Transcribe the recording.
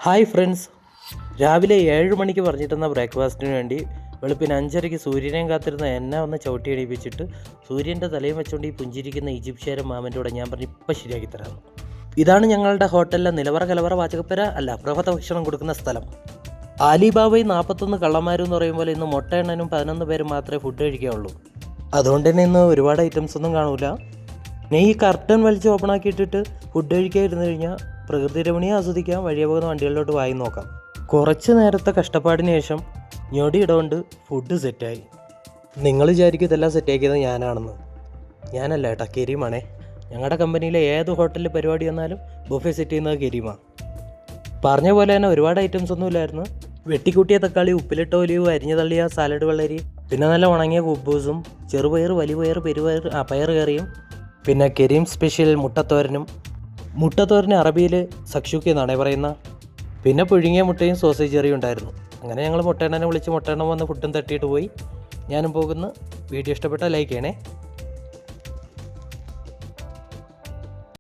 Hi friends, രാവിലെ 7 മണിക്ക് പറഞ്ഞിട്ടുന്ന ബ്രേക്ക്ഫാസ്റ്റിന് വേണ്ടി വെളുപ്പിന് 5:30 സൂര്യനെയും കാത്തിരുന്ന എന്നെ ഒന്ന് ചവിട്ടി എണീപ്പിച്ചിട്ട് സൂര്യൻ്റെ തലയും വെച്ചുകൊണ്ട് ഈ പുഞ്ചിരിക്കുന്ന ഈജിപ്ഷ്യരും മാമൻ്റെ കൂടെ ഞാൻ പറഞ്ഞു ഇപ്പം ശരിയാക്കി തരാം. ഇതാണ് ഞങ്ങളുടെ ഹോട്ടലിലെ നിലവറ കലവറ വാചകപ്പര അല്ല പ്രഭാത ഭക്ഷണം കൊടുക്കുന്ന സ്ഥലം. ആലിബാബയും 41 കള്ളന്മാരും എന്ന് പറയുമ്പോൾ ഇന്ന് മുട്ടയെണ്ണനും 11 പേര് മാത്രമേ ഫുഡ് കഴിക്കാനുള്ളൂ. അതുകൊണ്ട് തന്നെ ഇന്ന് ഒരുപാട് ഐറ്റംസ് ഒന്നും കാണൂല. ഞാൻ ഈ കർട്ടൻ വലിച്ച് ഓപ്പൺ ആക്കിയിട്ടിട്ട് ഫുഡ് കഴിക്കാൻ ഇരുന്ന് കഴിഞ്ഞാൽ പ്രകൃതി രമണീയം ആസ്വദിക്കാം, വഴിയെ പോകുന്ന വണ്ടികളിലോട്ട് വായി നോക്കാം. കുറച്ച് നേരത്തെ കഷ്ടപ്പാടിന് ശേഷം ഞൊടിയിടകൊണ്ട് ഫുഡ് സെറ്റായി. നിങ്ങൾ വിചാരിക്കും ഇതെല്ലാം സെറ്റാക്കിയത് ഞാനാണെന്ന്. ഞാനല്ല കേട്ടോ, കരീമാണേ. ഞങ്ങളുടെ കമ്പനിയിലെ ഏത് ഹോട്ടലിൽ പരിപാടി വന്നാലും ബുഫേ സെറ്റ് ചെയ്യുന്നത് കരീമാണ്. പറഞ്ഞ പോലെ തന്നെ ഒരുപാട് ഐറ്റംസ് ഒന്നും ഇല്ലായിരുന്നു. വെട്ടിക്കൂട്ടിയ തക്കാളി, ഉപ്പിലിട്ട ഒലിവ്, അരിഞ്ഞു തള്ളിയ സാലഡ് വെള്ളരി, പിന്നെ നല്ല ഉണങ്ങിയ കുബൂസും ചെറുപയർ, വലിയപയർ, പയർ കറിയും, പിന്നെ കരീം സ്പെഷ്യൽ മുട്ടത്തോരനും. മുട്ടത്തോരന് അറബിയിൽ സക്ഷൂക്കി എന്നാണേ പറയുന്ന. പിന്നെ പുഴുങ്ങിയ മുട്ടയും സോസേജ് കറിയും ഉണ്ടായിരുന്നു. അങ്ങനെ ഞങ്ങൾ മുട്ടയെണ്ണനെ വിളിച്ച് മുട്ടയെണ്ണം വന്ന് ഫുഡും തട്ടിയിട്ട് പോയി. ഞാനും പോകുന്നു. വീഡിയോ ഇഷ്ടപ്പെട്ടാൽ ലൈക്ക് ചെയ്യണേ.